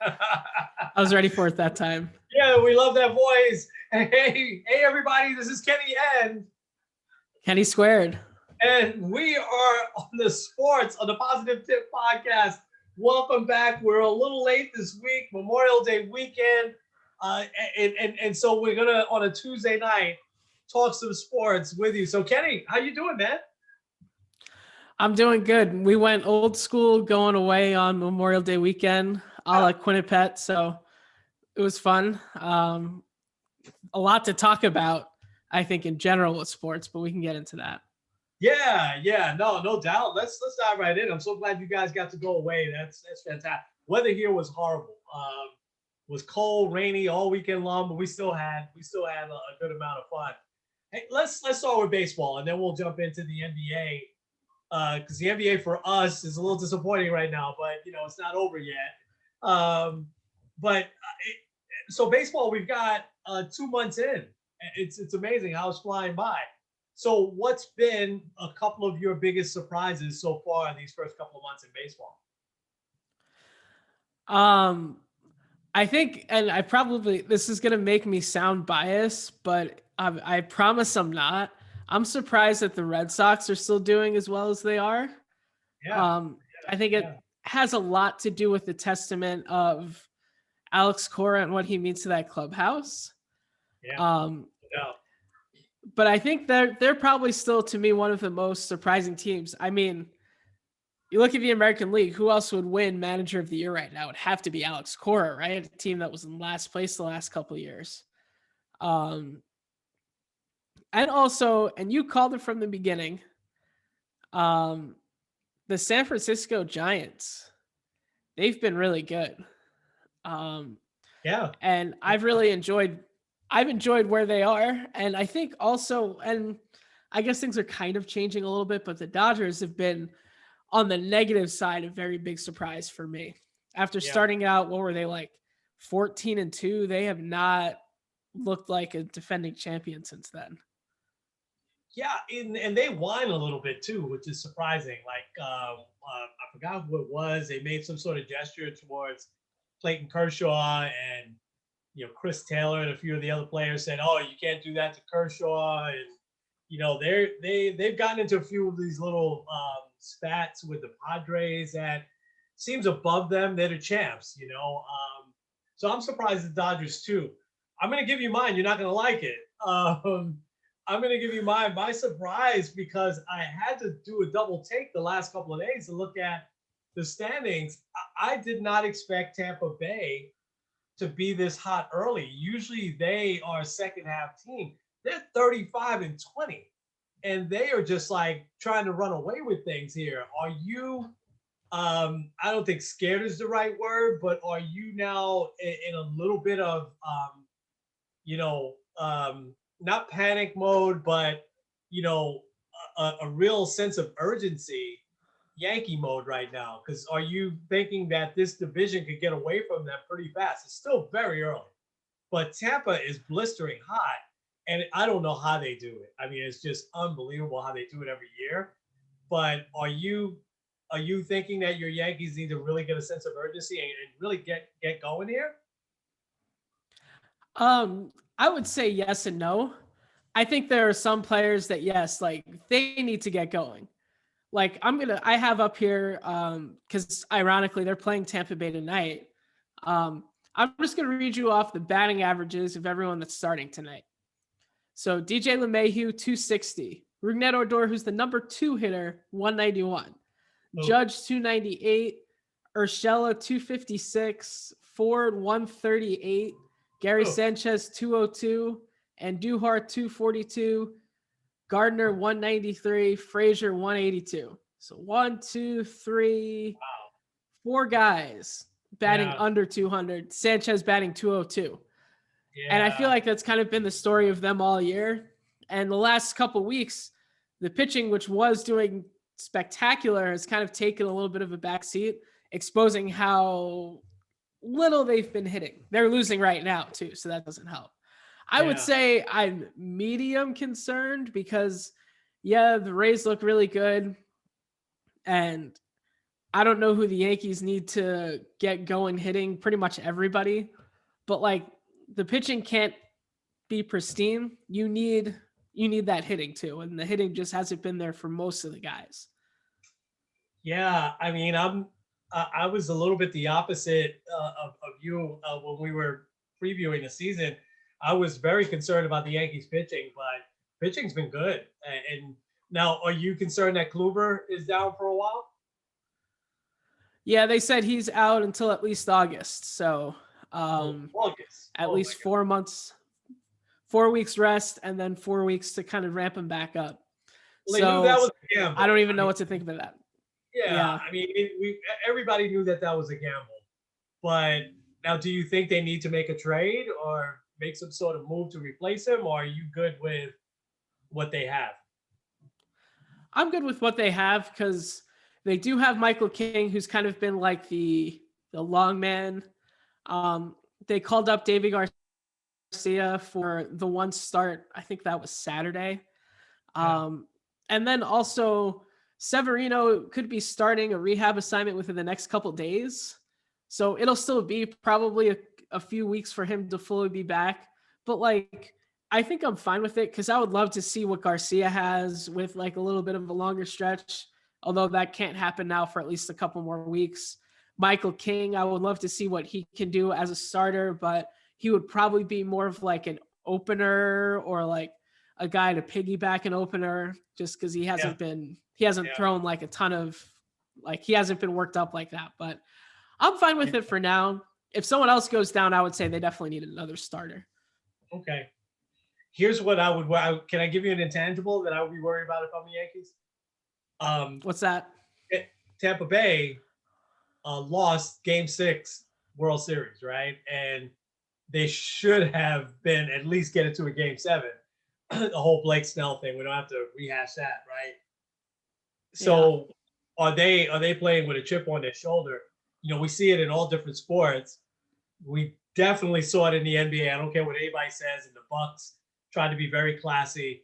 I was ready for it that time. Yeah, we love that voice. Hey, everybody, this is Kenny Kenny squared. and we are on the sports on the Positive Tip podcast. Welcome back. We're a little late this week, Memorial Day weekend, and so we're gonna on a Tuesday night talk some sports with you. So, Kenny, how you doing, man? I'm doing good. We went old school going away on Memorial Day weekend, a la Quinnipiac. So it was fun. A lot to talk about, I think, in general with sports, but we can get into that. Yeah, no doubt. Let's dive right in. I'm so glad you guys got to go away. That's fantastic. Weather here was horrible. Was cold, rainy all weekend long, but we still had a good amount of fun. Hey, let's start with baseball, and then we'll jump into the NBA. Because the NBA for us is a little disappointing right now, but it's not over yet. Um, but so baseball, we've got 2 months in. It's amazing how it's flying by. So, what's been a couple of your biggest surprises so far in these first couple of months in baseball? Um, I think, and I probably, this is going to make me sound biased, but I promise I'm not. I'm surprised that the Red Sox are still doing as well as they are. Yeah, Um, I think yeah, it has a lot to do with the testament of Alex Cora and what he means to that clubhouse. yeah, Um, no, but I think they're probably still to me one of the most surprising teams. I mean, you look at the American League, who else would win Manager of the Year right now? It'd have to be Alex Cora, right? A team that was in last place the last couple of years. Um, and also, and you called it from the beginning, um, the San Francisco Giants, they've been really good. Um, yeah, and I've enjoyed where they are. And I think also, and I guess things are kind of changing a little bit, but the Dodgers have been on the negative side a very big surprise for me. After yeah, starting out, what were they like 14-2? They have not looked like a defending champion since then. yeah. And they whine a little bit too, which is surprising. Like I forgot who it was. They made some sort of gesture towards Clayton Kershaw and Chris Taylor and a few of the other players said, "Oh, you can't do that to Kershaw," and they've gotten into a few of these little spats with the Padres that seems above them. They're the champs. So I'm surprised the Dodgers too. I'm gonna give you mine. You're not gonna like it. I'm gonna give you my surprise because I had to do a double take the last couple of days to look at the standings. I did not expect Tampa Bay to be this hot early. Usually they are a second half team. They're 35-20, and they are just like trying to run away with things here. Are you? I don't think scared is the right word, but are you now in a little bit of you know, not panic mode, but a real sense of urgency, Yankee mode right now? Because are you thinking that this division could get away from them pretty fast? It's still very early, but Tampa is blistering hot, and I don't know how they do it. I mean, it's just unbelievable how they do it every year. But are you thinking that your Yankees need to really get a sense of urgency and really get going here? I would say yes and no. I think there are some players that yes, like they need to get going. Like I have up here, because ironically they're playing Tampa Bay tonight. I'm just gonna read you off the batting averages of everyone that's starting tonight. So DJ LeMahieu 260, Rougned Odor, who's the number 2 hitter, 191, Oh, Judge 298, Urshela 256, Ford 138, Gary oh, Sanchez 202, and Duhar 242, Gardner 193, Frazier 182. So 1, 2, 3, wow. 4 guys batting Yeah, under 200. Sanchez batting 202. And I feel yeah, like that's kind of been the story of them all year. And the last couple weeks, the pitching, which was doing spectacular, has kind of taken a little bit of a backseat, exposing how little they've been hitting. They're losing right now, too, so that doesn't help. I would yeah, say I'm medium concerned because, yeah, the Rays look really good. And I don't know who the Yankees need to get going hitting pretty much everybody, but like the pitching can't be pristine. You need that hitting too, and the hitting just hasn't been there for most of the guys. Yeah, I mean, I was a little bit the opposite of you when we were previewing the season. I was very concerned about the Yankees pitching, but pitching's been good. And now, are you concerned that Kluber is down for a while? Yeah, they said he's out until at least August. So Oh, August. at Oh my least 4 months, 4 weeks rest, and then 4 weeks to kind of ramp him back up. Well, they knew that So was a gamble. I don't even I know mean, what to think of that. yeah, Yeah. I mean, everybody knew that that was a gamble. But now, do you think they need to make a trade or make some sort of move to replace him, or are you good with what they have? I'm good with what they have because they do have Michael King, who's kind of been like the long man. They called up David Garcia for the one start. I think that was Saturday. Yeah. Um, and then also Severino could be starting a rehab assignment within the next couple days. So it'll still be probably a few weeks for him to fully be back. But like, I think I'm fine with it because I would love to see what Garcia has with like a little bit of a longer stretch, although that can't happen now for at least a couple more weeks. Michael King, I would love to see what he can do as a starter, but he would probably be more of like an opener or like a guy to piggyback an opener just because Yeah. he hasn't Yeah. thrown like a ton of like he hasn't been worked up like that. But I'm fine with it for now. If someone else goes down, I would say they definitely need another starter. Okay. Here's what I would. Can I give you an intangible that I would be worried about if I'm the Yankees? Um, What's that? Tampa Bay lost Game 6 World Series, right? And they should have been at least get it to a Game 7. The whole Blake Snell thing. We don't have to rehash that, right? Yeah. So are they playing with a chip on their shoulder? You know, we see it in all different sports. We definitely saw it in the NBA. I don't care what anybody says. And the Bucks tried to be very classy.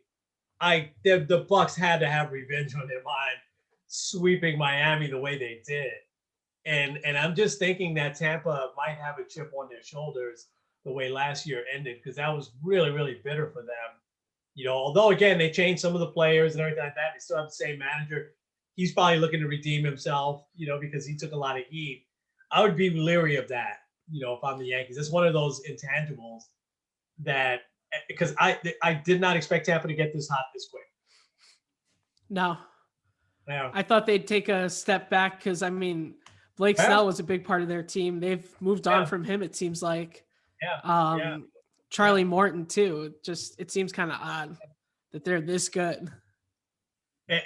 The Bucks had to have revenge on their mind, sweeping Miami the way they did. And I'm just thinking that Tampa might have a chip on their shoulders the way last year ended because that was really really bitter for them. You know, although again they changed some of the players and everything like that, they still have the same manager. He's probably looking to redeem himself, you know, because he took a lot of heat. I would be leery of that, you know, if I'm the Yankees. It's one of those intangibles that because I did not expect Tampa to get this hot this quick. No, Yeah. I thought they'd take a step back because I mean, Blake Yeah. Snell was a big part of their team. They've moved on Yeah. from him, it seems like. Yeah. Yeah. Um, Charlie Morton too. It seems kind of odd that they're this good.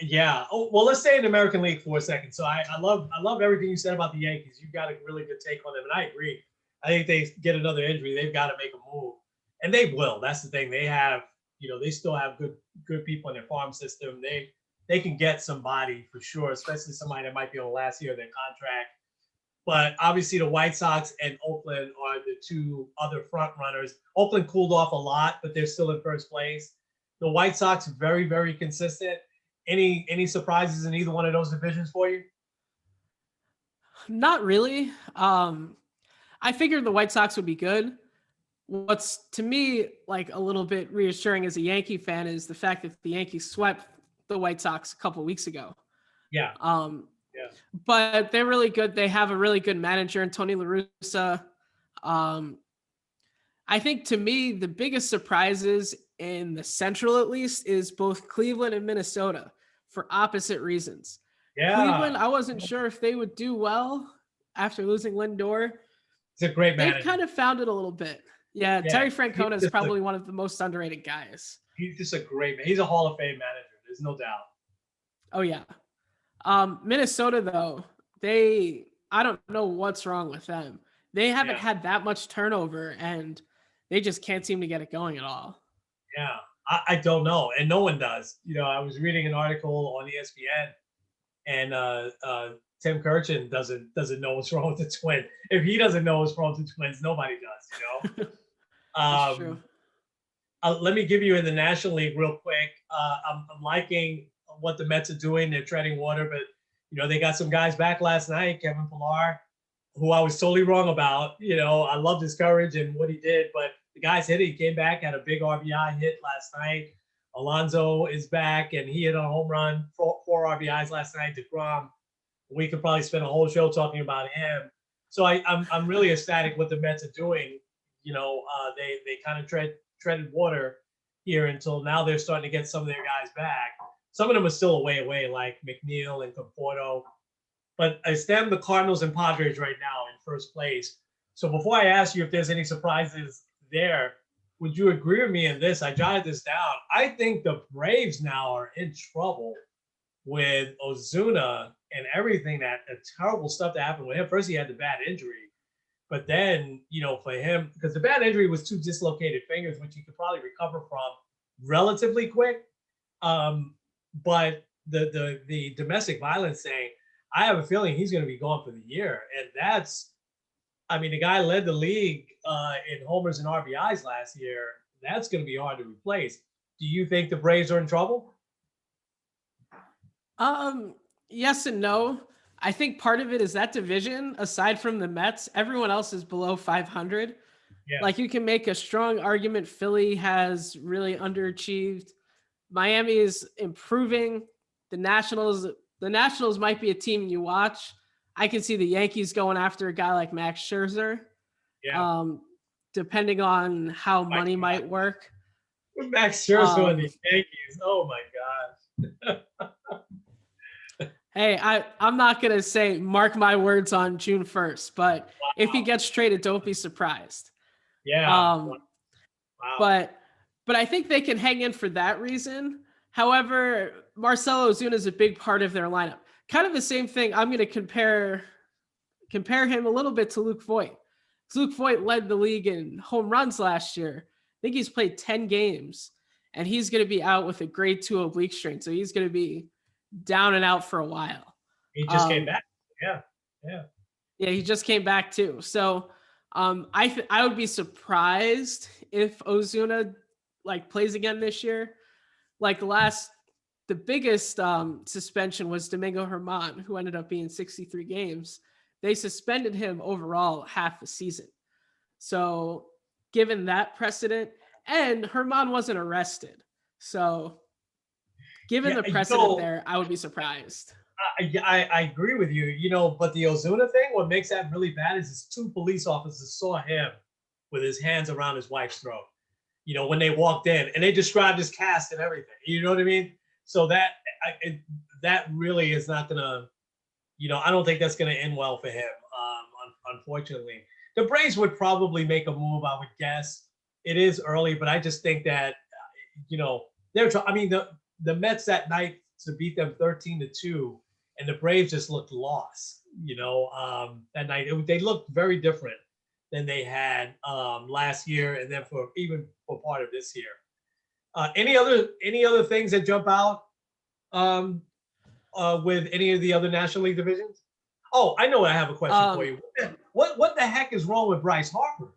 Yeah. Oh, well, let's stay in the American League for a second. So I love everything you said about the Yankees. You got a really good take on them, and I agree. I think they get another injury, they've got to make a move, and they will. That's the thing. They have, you know, they still have good people in their farm system. They can get somebody for sure, especially somebody that might be on the last year of their contract. But obviously, the White Sox and Oakland are the two other front runners. Oakland cooled off a lot, but they're still in first place. The White Sox very very consistent. Any surprises in either one of those divisions for you? Not really. I figured the White Sox would be good. What's to me like a little bit reassuring as a Yankee fan is the fact that the Yankees swept the White Sox a couple weeks ago. Yeah, Um, yeah, but they're really good. They have a really good manager in Tony La Russa. Um, I think to me the biggest surprises in the Central, at least, is both Cleveland and Minnesota for opposite reasons. yeah. Cleveland, I wasn't sure if they would do well after losing Lindor. It's a great They've manager. kind of found it a little bit. Yeah, Yeah, Terry he's Francona is just a probably one of the most underrated guys. he's just a great man. He's a Hall of Fame manager. There's no doubt. Oh yeah. Minnesota though, I don't know what's wrong with them. They haven't Yeah, had that much turnover and they just can't seem to get it going at all. yeah. I don't know, and no one does. You know, I was reading an article on ESPN, and Tim Kurchin doesn't know what's wrong with the Twins. If he doesn't know what's wrong with the Twins, nobody does. You know. That's true. Let me give you in the National League real quick. I'm liking what the Mets are doing. They're treading water, but They got some guys back last night. Kevin Pillar, who I was totally wrong about. I loved his courage and what he did, but the guy's hit it. He came back, had a big RBI hit last night. Alonso is back, and he hit a home run, four RBIs last night. DeGrom, we could probably spend a whole show talking about him. So I'm really ecstatic what the Mets are doing. They kind of treaded water here until now. They're starting to get some of their guys back. Some of them are still away, like McNeil and Conforto. But I stand the Cardinals and Padres right now in first place. So before I ask you if there's any surprises there, would you agree with me in this? I jotted this down. I think the Braves now are in trouble with Ozuna and everything, that the terrible stuff that happened with him. First, he had the bad injury. But then, for him, because the bad injury was 2 dislocated fingers, which he could probably recover from relatively quick. But the domestic violence thing, I have a feeling he's going to be gone for the year. And the guy led the league in homers and RBIs last year. That's going to be hard to replace. Do you think the Braves are in trouble? Yes and no. I think part of it is that division, aside from the Mets, everyone else is below 500. Yeah. Like, you can make a strong argument Philly has really underachieved. Miami is improving. The Nationals might be a team you watch. I can see the Yankees going after a guy like Max Scherzer. Yeah. Depending on how money might work. Max Scherzer and the Yankees. Oh my gosh. Hey, I'm not going to say mark my words on June 1st, but if he gets traded, don't be surprised. Yeah. Wow. But I think they can hang in for that reason. However, Marcell Ozuna is a big part of their lineup. Kind of the same thing. I'm going to compare him a little bit to Luke Voit. Luke Voit led the league in home runs last year. I think he's played 10 games, and he's going to be out with a grade 2 oblique strain. So he's going to be down and out for a while. He just came back. Yeah. Yeah, he just came back too. So I would be surprised if Ozuna plays again this year. The biggest suspension was Domingo Germán, who ended up being 63 games. They suspended him overall half a season. So given that precedent, and Germán wasn't arrested. So given the precedent there, I would be surprised. I agree with you, but the Ozuna thing, what makes that really bad is his 2 police officers saw him with his hands around his wife's throat, when they walked in, and they described his cast and everything. You know what I mean? So that really is not going to, I don't think that's going to end well for him, unfortunately. The Braves would probably make a move, I would guess. It is early, but I just think that, the Mets that night to beat them 13-2, and the Braves just looked lost, that night. They looked very different than they had last year, and then for part of this year. Any other things that jump out with any of the other National League divisions? Oh, I know. I have a question for you. What the heck is wrong with Bryce Harper?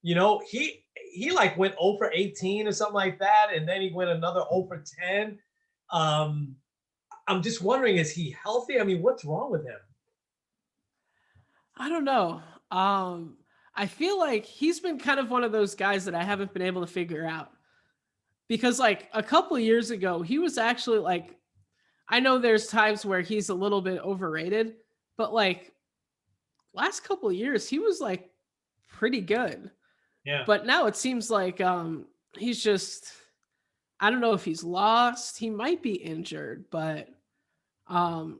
He went 0 for 18 or something like that, and then he went another 0 for 10. I'm just wondering, is he healthy? What's wrong with him? I don't know. I feel like he's been kind of one of those guys that I haven't been able to figure out. Because a couple of years ago, he was actually I know there's times where he's a little bit overrated, but last couple of years, he was pretty good. Yeah. But now it seems like he's just, I don't know if he's lost. He might be injured, but I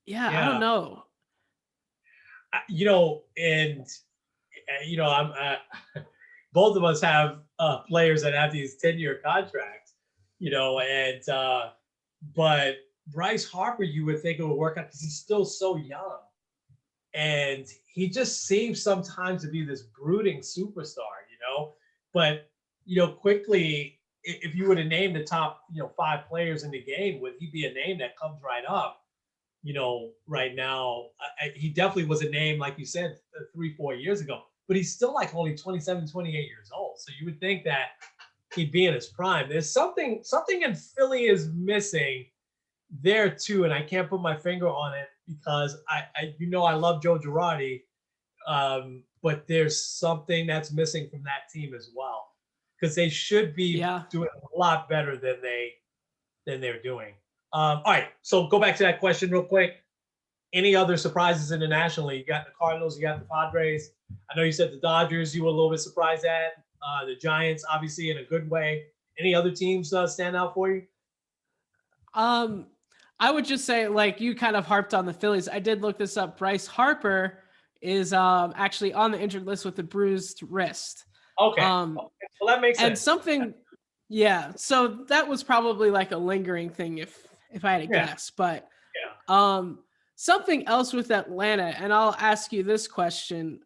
don't know. I'm both of us have players that have these 10-year contracts, but Bryce Harper, you would think it would work out because he's still so young. And he just seems sometimes to be this brooding superstar, but, quickly, if you were to name the top, 5 players in the game, would he be a name that comes right up? Right now, he definitely was a name, like you said, 3-4 years ago, but he's still only 27, 28 years old. So you would think that he'd be in his prime. There's something in Philly is missing there too, and I can't put my finger on it because I love Joe Girardi, but there's something that's missing from that team as well because they should be Yeah. doing a lot better than they're doing. All right, so go back to that question real quick. Any other surprises internationally? You got the Cardinals, you got the Padres. I know you said the Dodgers. You were a little bit surprised at the Giants, obviously in a good way. Any other teams stand out for you? Um, I would just say, like you kind of harped on the Phillies. I did look this up. Bryce Harper is actually on the injured list with a bruised wrist. Okay, Um, okay. Well, that makes and sense. something, yeah. So that was probably like a lingering thing, if I had to Yeah, guess. But yeah, something else with Atlanta, and I'll ask you this question: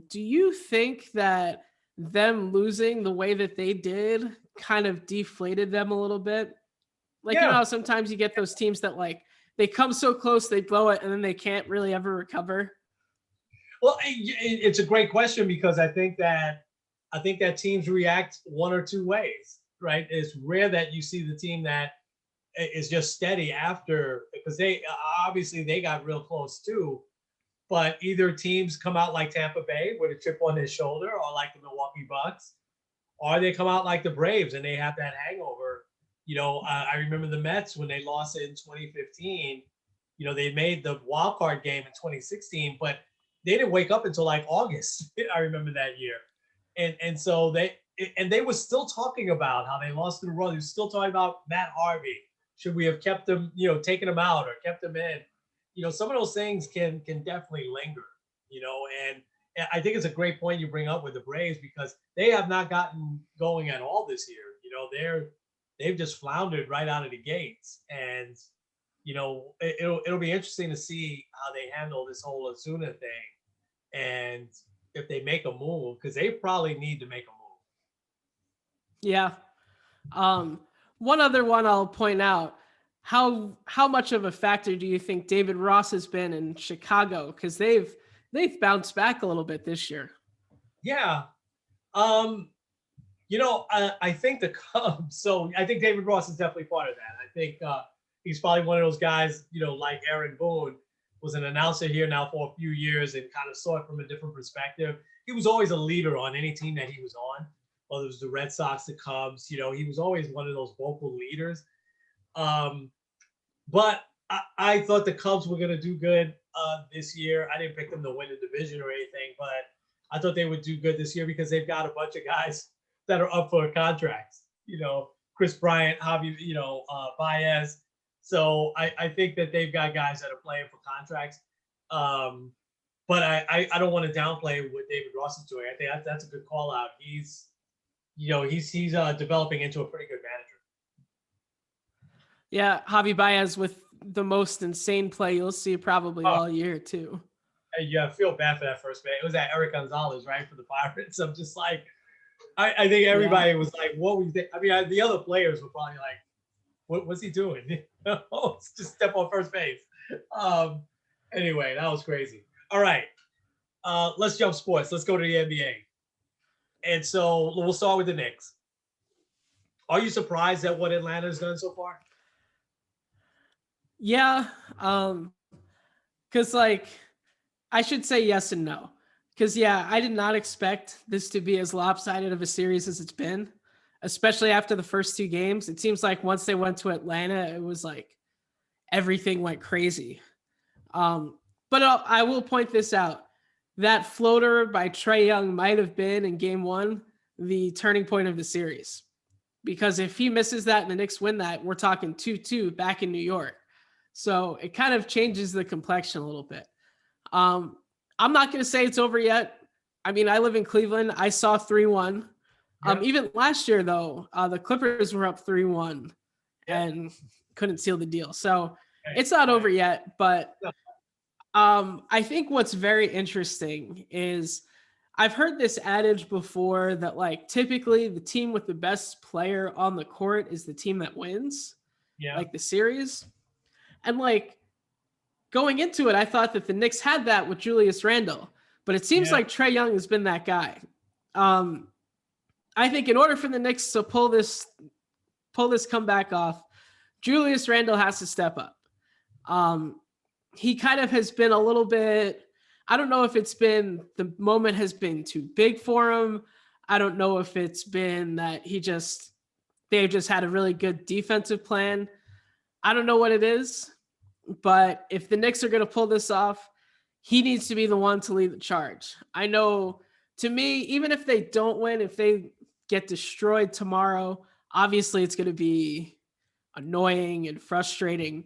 do you think that them losing the way that they did kind of deflated them a little bit? Like, you know yeah. how sometimes you get those teams that like they come so close, they blow it, and then they can't really ever recover. Well, it's a great question because I think that teams react one or two ways, right? It's rare that you see the team that is just steady after because they obviously they got real close too. But either teams come out like Tampa Bay with a chip on their shoulder, or like the Milwaukee Bucks, or they come out like the Braves and they have that hangover. I remember the Mets when they lost in 2015. They made the wild card game in 2016, but they didn't wake up until like August. I remember that year, and so they were still talking about how they lost to the Royals. They were still talking about Matt Harvey. Should we have kept him, taken him out or kept him in? Some of those things can definitely linger. And I think it's a great point you bring up with the Braves because they have not gotten going at all this year. They've just floundered right out of the gates, and it'll be interesting to see how they handle this whole Azuna thing, and if they make a move because they probably need to make a move. Yeah. Um, One other one I'll point out. How much of a factor do you think David Ross has been in Chicago? Because they've bounced back a little bit this year. Yeah. I think the Cubs. So I think David Ross is definitely part of that. I think he's probably one of those guys, like Aaron Boone was an announcer here now for a few years and kind of saw it from a different perspective. He was always a leader on any team that he was on, whether it was the Red Sox, the Cubs. He was always one of those vocal leaders. But I thought the Cubs were going to do good this year. I didn't pick them to win the division or anything, but I thought they would do good this year because they've got a bunch of guys that are up for contracts. Chris Bryant, Javi, Baez. So I think that they've got guys that are playing for contracts. But I don't want to downplay what David Ross is doing. I think that's a good call out. He's developing into a pretty good manager. Yeah, Javi Baez with the most insane play you'll see probably all year too. Yeah, I feel bad for that first man. It was that Eric Gonzalez, right, for the Pirates. I'm just like, I think everybody was like, what was that? I mean, the other players were probably like, what's he doing? Just step on first base. Anyway, that was crazy. All right. Let's jump sports. Let's go to the NBA. And so we'll start with the Knicks. Are you surprised at what Atlanta has done so far? Yeah, because like I should say yes and no. Because yeah, I did not expect this to be as lopsided of a series as it's been, especially after the first two games. It seems like once they went to Atlanta, it was like everything went crazy. But I will point this out. That floater by Trae Young might have been in game one the turning point of the series. Because if he misses that and the Knicks win that, we're talking 2-2 back in New York. So it kind of changes the complexion a little bit. I'm not going to say it's over yet. I mean, I live in Cleveland. I saw 3-1. Yeah. Even last year, though, the Clippers were up 3-1 Yeah. and couldn't seal the deal. So it's not over yet. But I think what's very interesting is I've heard this adage before that like typically the team with the best player on the court is the team that wins, like the series. And like going into it, I thought that the Knicks had that with Julius Randle, but it seems like Trae Young has been that guy. I think in order for the Knicks to pull this comeback off, Julius Randle has to step up. He kind of has been a little bit, I don't know if it's been the moment has been too big for him. I don't know if it's been that they've just had a really good defensive plan. I don't know what it is, but if the Knicks are going to pull this off, he needs to be the one to lead the charge. I know, to me, even if they don't win, if they get destroyed tomorrow, obviously it's going to be annoying and frustrating,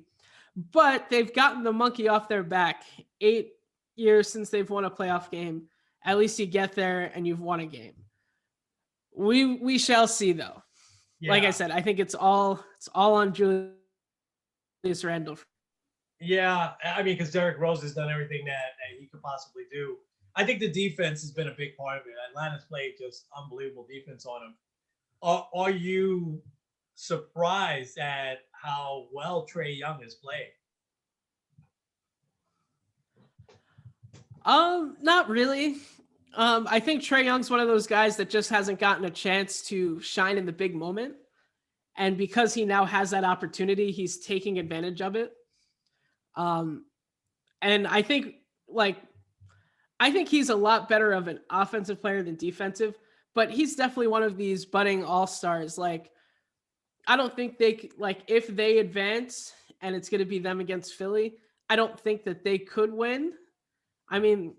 but they've gotten the monkey off their back. 8 years since they've won a playoff game. At least you get there and you've won a game. We shall see, though. Yeah. Like I said, I think it's all on Julius Randle. Yeah, I mean, because Derrick Rose has done everything that he could possibly do. I think the defense has been a big part of it. Atlanta's played just unbelievable defense on him. Are you surprised at how well Trae Young has played? Not really. I think Trae Young's one of those guys that just hasn't gotten a chance to shine in the big moment. And because he now has that opportunity, he's taking advantage of it. And I think he's a lot better of an offensive player than defensive, but he's definitely one of these budding all-stars. Like, I don't think if they advance and it's going to be them against Philly, I don't think that they could win. I mean,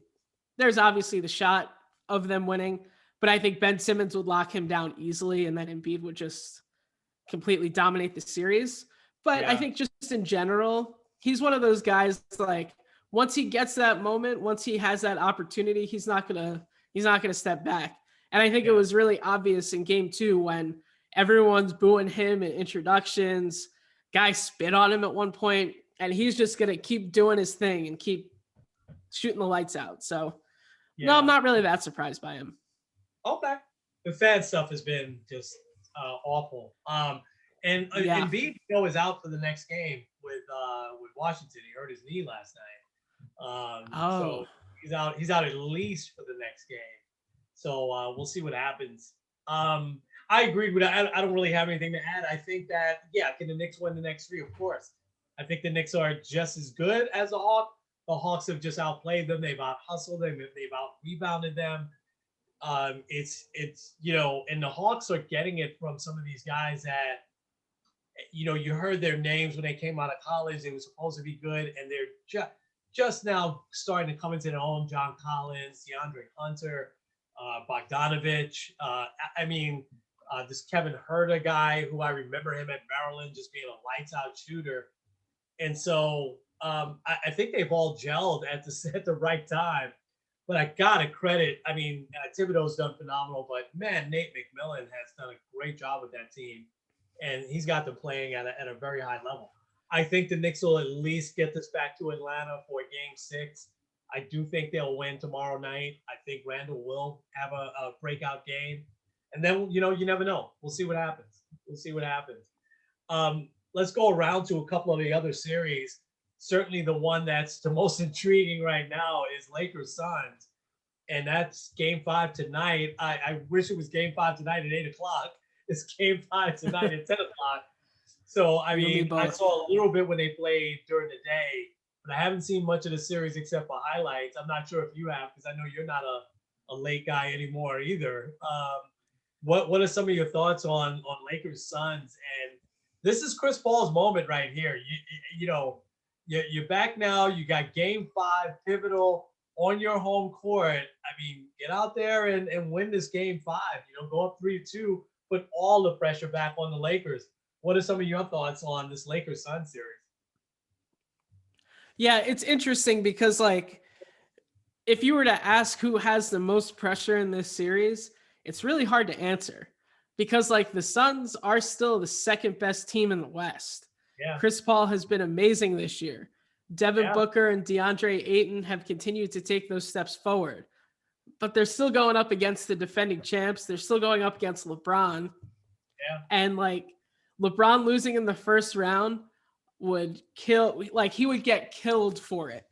there's obviously the shot of them winning, but I think Ben Simmons would lock him down easily, and then Embiid would just completely dominate the series. But yeah. I think just in general, he's one of those guys, like, once he gets that moment, once he has that opportunity, he's not gonna step back. And I think it was really obvious in game 2 when everyone's booing him in introductions. Guys spit on him at one point, and he's just gonna keep doing his thing and keep shooting the lights out. So no, I'm not really that surprised by him. Okay. The fan stuff has been just awful. And Embiid is out for the next game with Washington. He hurt his knee last night. So he's out at least for the next game. So we'll see what happens. I agreed with that. I don't really have anything to add. I think that, can the Knicks win the next 3? Of course. I think the Knicks are just as good as the Hawks. The Hawks have just outplayed them. They've out-hustled them. They've out-rebounded them. It's and the Hawks are getting it from some of these guys that, you heard their names when they came out of college. They were supposed to be good, and they're just now starting to come into their own. John Collins, DeAndre Hunter, Bogdanovich. This Kevin Huerter guy, who I remember him at Maryland just being a lights-out shooter. And so I think they've all gelled at the right time. But I gotta credit. Thibodeau's done phenomenal, but man, Nate McMillan has done a great job with that team, and he's got them playing at a very high level. I think the Knicks will at least get this back to Atlanta for Game 6. I do think they'll win tomorrow night. I think Randall will have a breakout game, and then you never know. We'll see what happens. Let's go around to a couple of the other series. Certainly the one that's the most intriguing right now is Lakers Suns. And that's Game 5 tonight. I wish it was Game 5 tonight at 8 o'clock. It's Game 5 tonight at 10 o'clock. So, I saw a little bit when they played during the day, but I haven't seen much of the series except for highlights. I'm not sure if you have, because I know you're not a late guy anymore either. What are some of your thoughts on Lakers Suns? And this is Chris Paul's moment right here. You're back now. You got Game 5, pivotal, on your home court. Get out there and win this Game 5. Go up 3-2, put all the pressure back on the Lakers. What are some of your thoughts on this Lakers Suns series? Yeah, it's interesting because, if you were to ask who has the most pressure in this series, it's really hard to answer because, the Suns are still the second best team in the West. Yeah. Chris Paul has been amazing this year. Devin Booker and DeAndre Ayton have continued to take those steps forward. But they're still going up against the defending champs. They're still going up against LeBron. Yeah. And, LeBron losing in the first round would kill, he would get killed for it.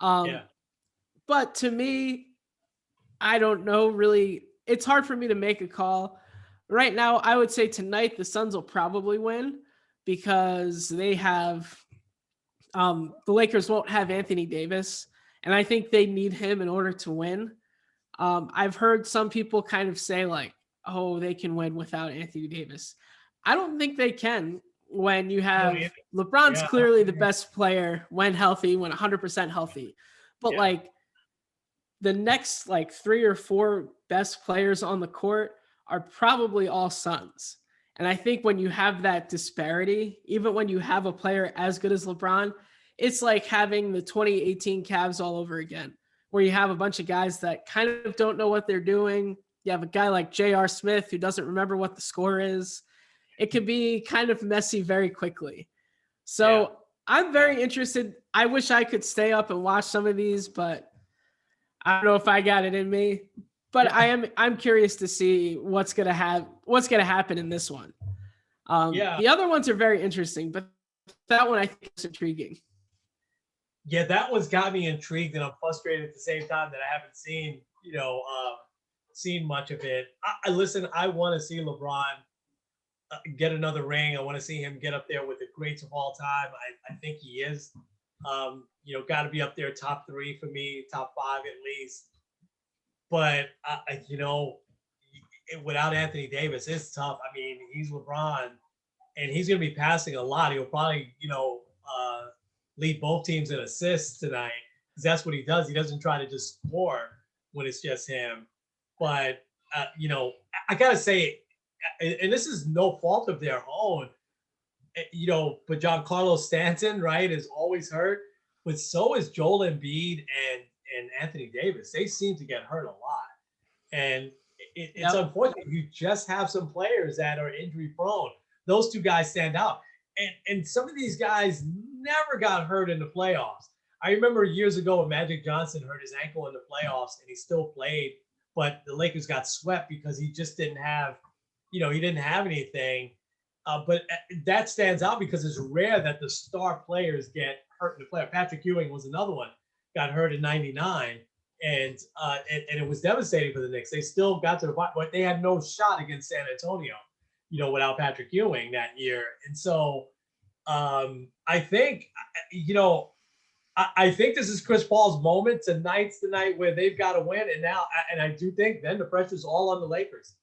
But to me, I don't know really. It's hard for me to make a call. Right now, I would say tonight the Suns will probably win. because they have the Lakers won't have Anthony Davis, and I think they need him in order to win. I've heard some people kind of say like, "Oh, they can win without Anthony Davis." I don't think they can when you No, have yeah, LeBron's yeah, clearly the best player when healthy, when 100% healthy. But yeah, like the next like 3 or 4 best players on the court are probably all Suns. And I think when you have that disparity, even when you have a player as good as LeBron, it's like having the 2018 Cavs all over again, where you have a bunch of guys that kind of don't know what they're doing. You have a guy like J.R. Smith who doesn't remember what the score is. It could be kind of messy very quickly. yeah, So I'm yeah. very interested. I wish I could stay up and watch some of these, but I don't know if I got it in me. But Yeah, I'm curious to see what's gonna happen in this one. yeah, The other ones are very interesting, but that one I think is intriguing. yeah. That one's got me intrigued, and I'm frustrated at the same time that I haven't seen, seen much of it. I listen. I want to see LeBron get another ring. I want to see him get up there with the greats of all time. I think he is. Got to be up there, top 3 for me, top 5 at least. But without Anthony Davis, it's tough. I mean, he's LeBron, and he's going to be passing a lot. He'll probably, lead both teams in assists tonight because that's what he does. He doesn't try to just score when it's just him. But I gotta say, and this is no fault of their own. But Giancarlo Stanton, right, is always hurt. But so is Joel Embiid and Anthony Davis. They seem to get hurt a lot, and it's Yep. unfortunate. You just have some players that are injury prone. Those 2 guys stand out, and some of these guys never got hurt in the playoffs. I remember years ago when Magic Johnson hurt his ankle in the playoffs, and he still played, but the Lakers got swept because he just didn't have, he didn't have anything. But that stands out because it's rare that the star players get hurt in the playoffs. Patrick Ewing was another one, got hurt in '99, and it was devastating for the Knicks. They still got to the bottom, but they had no shot against San Antonio, without Patrick Ewing that year. And so I think, I think this is Chris Paul's moment. Tonight's the night where they've got to win, and I do think then the pressure's all on the Lakers.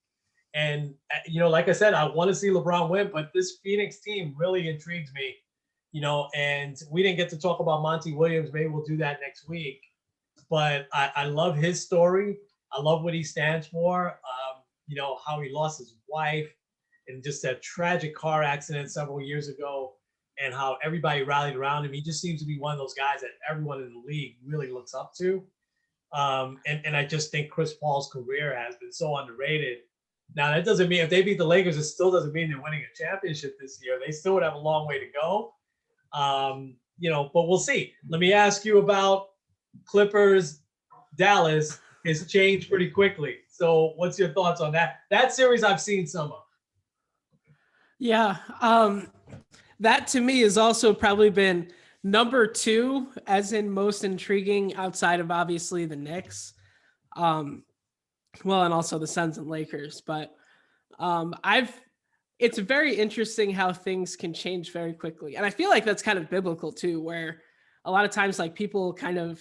And like I said, I want to see LeBron win, but this Phoenix team really intrigues me. And we didn't get to talk about Monty Williams. Maybe we'll do that next week. But I love his story. I love what he stands for. How he lost his wife in just a tragic car accident several years ago, and how everybody rallied around him. He just seems to be one of those guys that everyone in the league really looks up to. And I just think Chris Paul's career has been so underrated. Now, that doesn't mean if they beat the Lakers, it still doesn't mean they're winning a championship this year. They still would have a long way to go. But we'll see. Let me ask you about Clippers, Dallas. Has changed pretty quickly. So what's your thoughts on that? That series I've seen some of. Yeah. That to me has also probably been number 2, as in most intriguing outside of obviously the Knicks. And also the Suns and Lakers. But it's very interesting how things can change very quickly. And I feel like that's kind of biblical too, where a lot of times like people kind of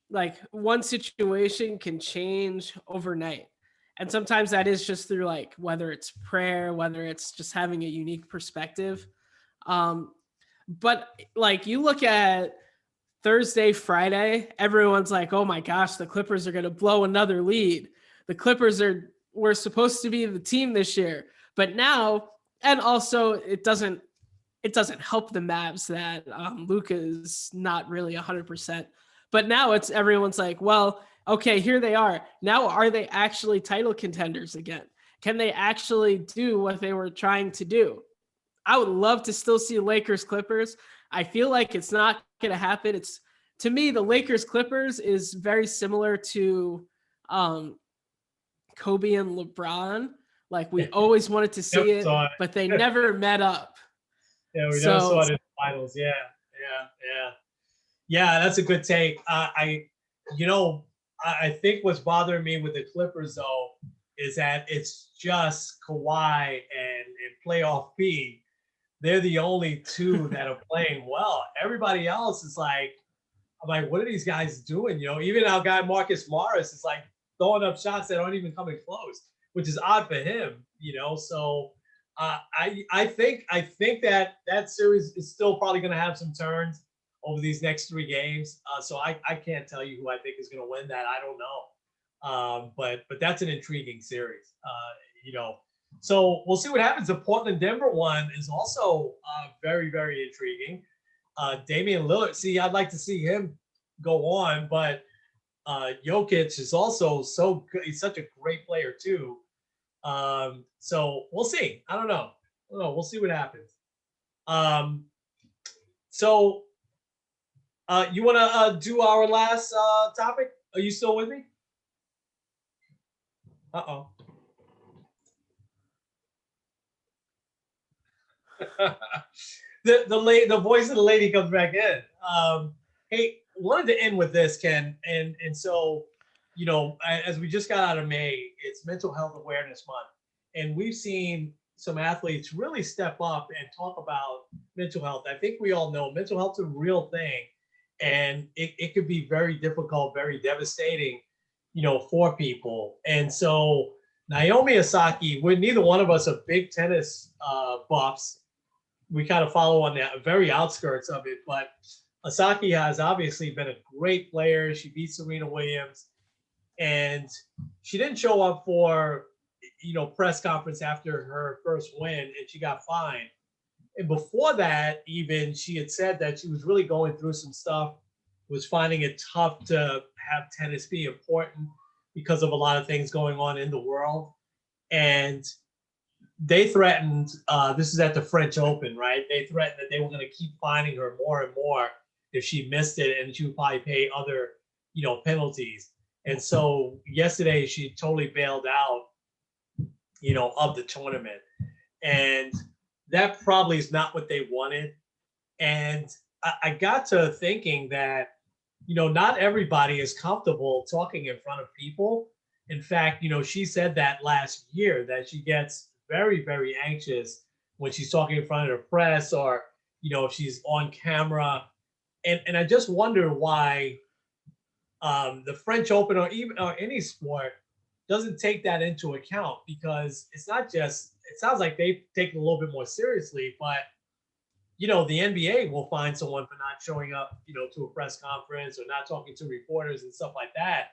like one situation can change overnight. And sometimes that is just through like whether it's prayer, whether it's just having a unique perspective. But like you look at Thursday, Friday, everyone's like, oh my gosh, the Clippers are going to blow another lead. The Clippers were supposed to be the team this year. But now, and also it doesn't help the Mavs that Luka is not really 100%. But now everyone's like, well, okay, here they are. Now, are they actually title contenders again? Can they actually do what they were trying to do? I would love to still see Lakers Clippers. I feel like it's not going to happen. To me, the Lakers Clippers is very similar to Kobe and LeBron. Like we always wanted to see it, but they never met up. Yeah, we never saw it in the finals. Yeah. That's a good take. I think what's bothering me with the Clippers though is that it's just Kawhi and playoff P they're the only two that are playing well. Everybody else is like, I'm like, what are these guys doing? You know, even our guy Marcus Morris is like throwing up shots that aren't even coming close, which is odd for him. You know, so I think that series is still probably going to have some turns over these next 3 games. So I can't tell you who I think is going to win that. I don't know. But that's an intriguing series. You know, so we'll see what happens. The Portland Denver one is also very very intriguing. Damian Lillard. See, I'd like to see him go on, but Jokic is also so good. He's such a great player too. So we'll see. I don't know. We'll see what happens. Um, so you want to do our last topic? Are you still with me? Uh-oh. The voice of the lady comes back in. Hey, wanted to end with this, Ken, and so you know, as we just got out of May, it's Mental Health Awareness Month, and we've seen some athletes really step up and talk about mental health. I think we all know mental health is a real thing, and it could be very difficult, very devastating, you know, for people. And so Naomi Osaka, we're neither one of us are big tennis buffs. We kind of follow on the very outskirts of it, but Osaka has obviously been a great player. She beat Serena Williams, and she didn't show up for, you know, press conference after her first win, and she got fined. And before that, even she had said that she was really going through some stuff, was finding it tough to have tennis be important because of a lot of things going on in the world. And they threatened, this is at the French Open, right? They threatened that they were going to keep fining her more and more if she missed it, and she would probably pay other, you know, penalties. And so yesterday she totally bailed out, you know, of the tournament. And that probably is not what they wanted. And I got to thinking that, you know, not everybody is comfortable talking in front of people. In fact, you know, she said that last year that she gets very, very anxious when she's talking in front of the press, or, you know, if she's on camera. And I just wonder why the French Open, or even or any sport, doesn't take that into account, because it's not just, it sounds like they've taken a little bit more seriously, but you know, the NBA will find someone for not showing up, you know, to a press conference or not talking to reporters and stuff like that.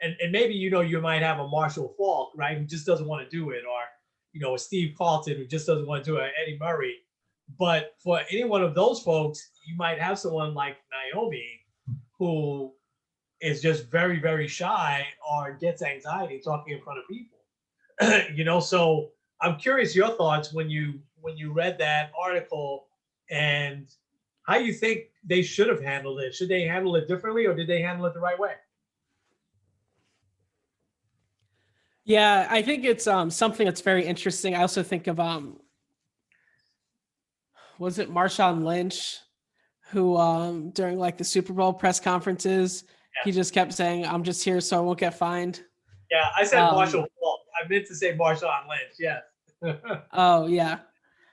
And maybe, you know, you might have a Marshall Faulk, right, who just doesn't want to do it, or, you know, a Steve Carlton who just doesn't want to do it, Eddie Murray. But for any one of those folks, you might have someone like Naomi who is just very, very shy or gets anxiety talking in front of people. You know, so I'm curious your thoughts when you read that article, and how you think they should have handled it. Should they handle it differently, or did they handle it the right way? Yeah, I think it's something that's very interesting. I also think of was it Marshawn Lynch, who during like the Super Bowl press conferences, he just kept saying, "I'm just here so I won't get fined." Yeah, I said Marshall Faulk. I meant to say Marshawn Lynch. Yes. Oh yeah.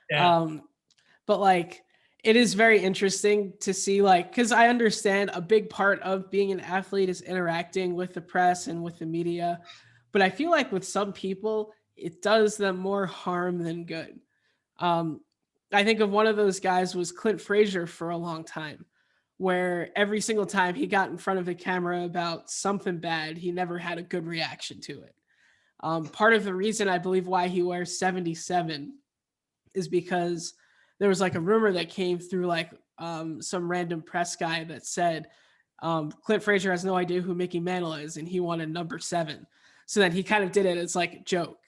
Yeah. But like, it is very interesting to see, like, because I understand a big part of being an athlete is interacting with the press and with the media, but I feel like with some people it does them more harm than good. um, I think of one of those guys was Clint Frazier for a long time, where every single time he got in front of the camera about something bad, he never had a good reaction to it. Part of the reason I believe why he wears 77 is because there was like a rumor that came through, like some random press guy that said Clint Frazier has no idea who Mickey Mantle is, and he wanted number 7. So then he kind of did it as like a joke.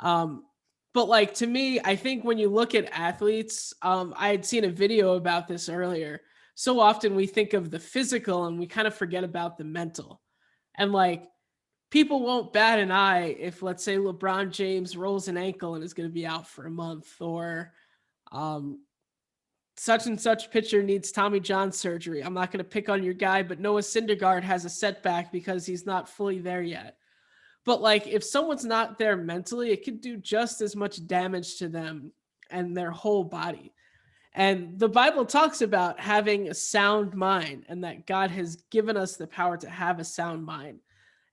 Um, but like, to me, I think when you look at athletes, I had seen a video about this earlier. So often we think of the physical and we kind of forget about the mental. And like, people won't bat an eye if, let's say, LeBron James rolls an ankle and is going to be out for a month, or um, such and such pitcher needs Tommy John surgery. I'm not going to pick on your guy, but Noah Syndergaard has a setback because he's not fully there yet. But like, if someone's not there mentally, it could do just as much damage to them and their whole body. And the Bible talks about having a sound mind and that God has given us the power to have a sound mind.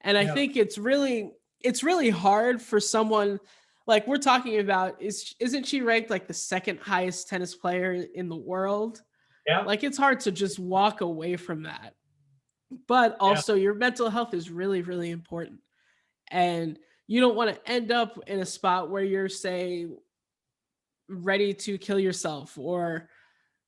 And I Yeah. think it's really hard for someone like we're talking about isn't she ranked like the second highest tennis player in the world? Yeah. Like it's hard to just walk away from that. But Yeah. also your mental health is really really important. And you don't want to end up in a spot where you're say ready to kill yourself or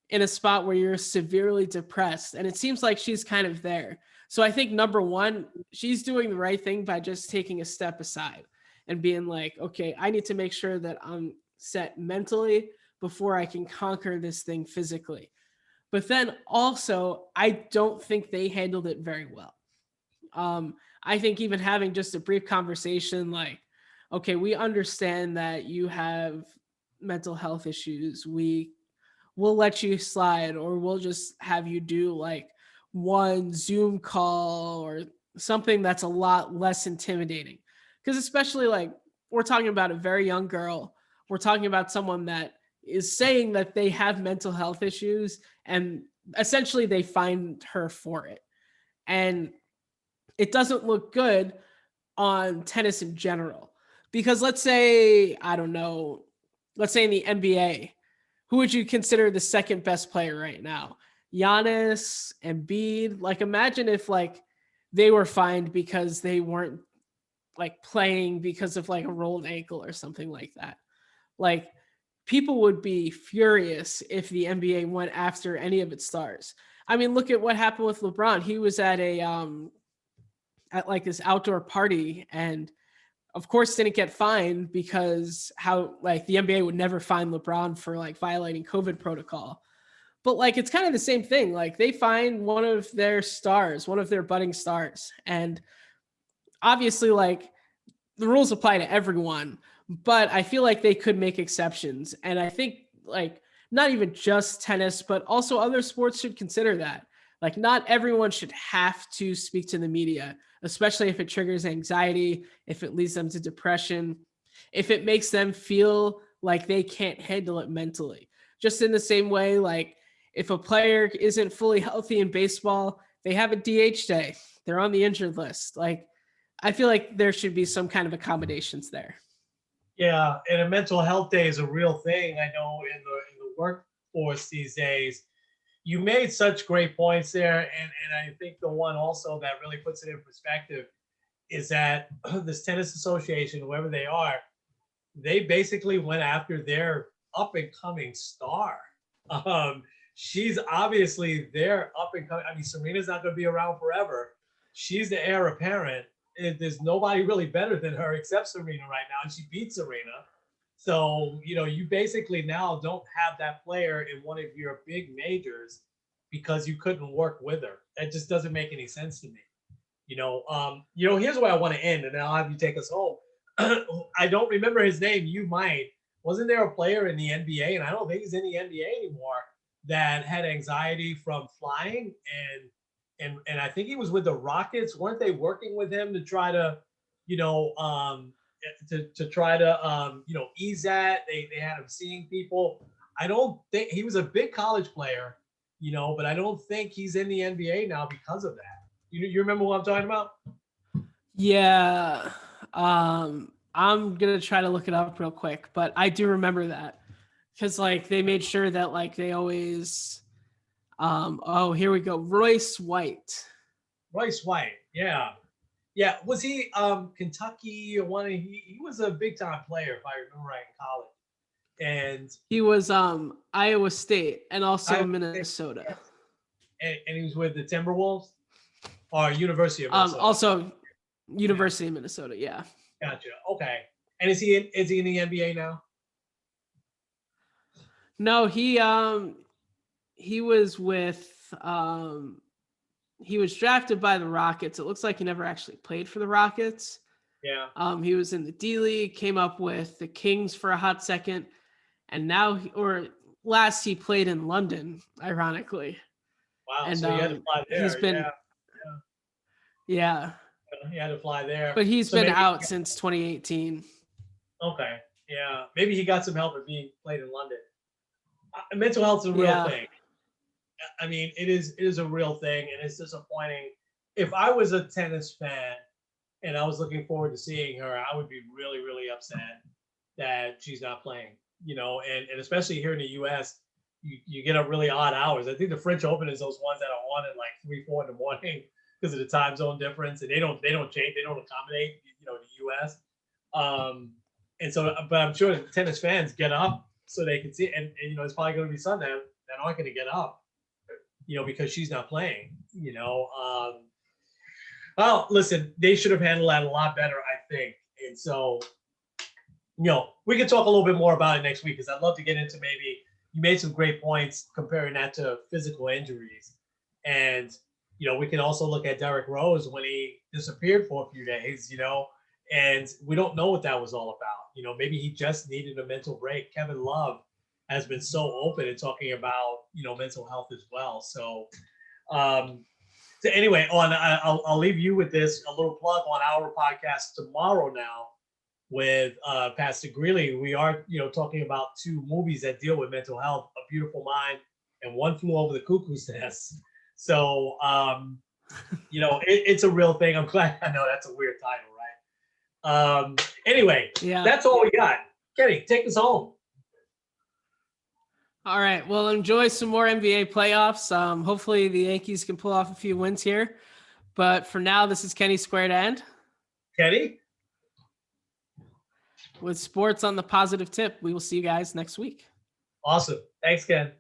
in a spot where you're severely depressed. And it seems like she's kind of there. So I think number one, she's doing the right thing by just taking a step aside and being like, okay, I need to make sure that I'm set mentally before I can conquer this thing physically. But then also, I don't think they handled it very well. I think even having just a brief conversation like, okay, we understand that you have mental health issues. We'll let you slide or we'll just have you do like one Zoom call or something that's a lot less intimidating. Because especially like we're talking about a very young girl, we're talking about someone that is saying that they have mental health issues and essentially they find her for it. And it doesn't look good on tennis in general. Because let's say, I don't know, let's say in the NBA, who would you consider the second best player right now? Giannis, Embiid. Like imagine if like they were fined because they weren't like playing because of like a rolled ankle or something like that. Like people would be furious if the NBA went after any of its stars. I mean, look at what happened with LeBron. He was at like this outdoor party and of course didn't get fined because how like the NBA would never fine LeBron for like violating COVID protocol. But like it's kind of the same thing. Like they find one of their stars, one of their budding stars. And obviously like the rules apply to everyone, but I feel like they could make exceptions. And I think like not even just tennis, but also other sports should consider that. Like not everyone should have to speak to the media, especially if it triggers anxiety, if it leads them to depression, if it makes them feel like they can't handle it mentally. Just in the same way, like if a player isn't fully healthy in baseball, they have a DH day, they're on the injured list. Like I feel like there should be some kind of accommodations there. Yeah, and a mental health day is a real thing. I know in the workforce these days. You made such great points there, and I think the one also that really puts it in perspective is that this tennis association, whoever they are, they basically went after their up and coming star. Um, she's obviously their up and coming. I mean, Serena's not going to be around forever. She's the heir apparent. There's nobody really better than her except Serena right now, and she beat Serena. So, you basically now don't have that player in one of your big majors because you couldn't work with her. That just doesn't make any sense to me. Here's where I want to end, and then I'll have you take us home. I don't remember his name. You might. Wasn't there a player in the NBA, and I don't think he's in the NBA anymore, that had anxiety from flying, and I think he was with the Rockets. Weren't they working with him to try to, you know, to try to ease that? They had him seeing people. I don't think he was a big college player, but I don't think he's in the NBA now because of that. You remember what I'm talking about? Yeah. I'm gonna try to look it up real quick, but I do remember that. Because like they made sure that like they always oh here we go. Royce White. Royce White, yeah. Yeah, was he Kentucky or one? He was a big time player if I remember right in college, and He was Iowa State and also I Minnesota. and he was with the Timberwolves or University of Minnesota. Also University of Minnesota, yeah. Gotcha. Okay. And is he in the NBA now? No, he was with he was drafted by the Rockets. It looks like he never actually played for the Rockets. Yeah. He was in the D League, came up with the Kings for a hot second, and now last he played in London, ironically. Wow. And So he had to fly there. he's been yeah. He had to fly there. But he's So been maybe, out since 2018. Okay. Yeah. Maybe he got some help at being played in London. Mental health is a real Yeah. thing. I mean, it is a real thing, and it's disappointing. If I was a tennis fan and I was looking forward to seeing her, I would be really, really upset that she's not playing. And especially here in the U.S., you get up really odd hours. I think the French Open is those ones that are on at like 3, 4 in the morning because of the time zone difference, and they don't change, they don't accommodate the U.S. Um, and so, but I'm sure tennis fans get up so they can see, and it's probably going to be some that aren't going to get up, because she's not playing. Well, listen, they should have handled that a lot better, I think. And so, we can talk a little bit more about it next week because I'd love to get into maybe you made some great points comparing that to physical injuries. And, we can also look at Derrick Rose when he disappeared for a few days, and we don't know what that was all about. Maybe he just needed a mental break. Kevin Love has been so open in talking about, mental health as well. So anyway, I'll leave you with this, a little plug on our podcast tomorrow now with Pastor Greeley. We are, talking about 2 movies that deal with mental health, A Beautiful Mind and One Flew Over the Cuckoo's Nest. So, it's a real thing. I'm glad. I know that's a weird title, right? Anyway, Yeah. that's all we got. Kenny, take us home. All right. Well, enjoy some more NBA playoffs. Hopefully the Yankees can pull off a few wins here. But for now, this is Kenny Squared End Kenny? with sports on the positive tip. We will see you guys next week. Awesome. Thanks, Ken.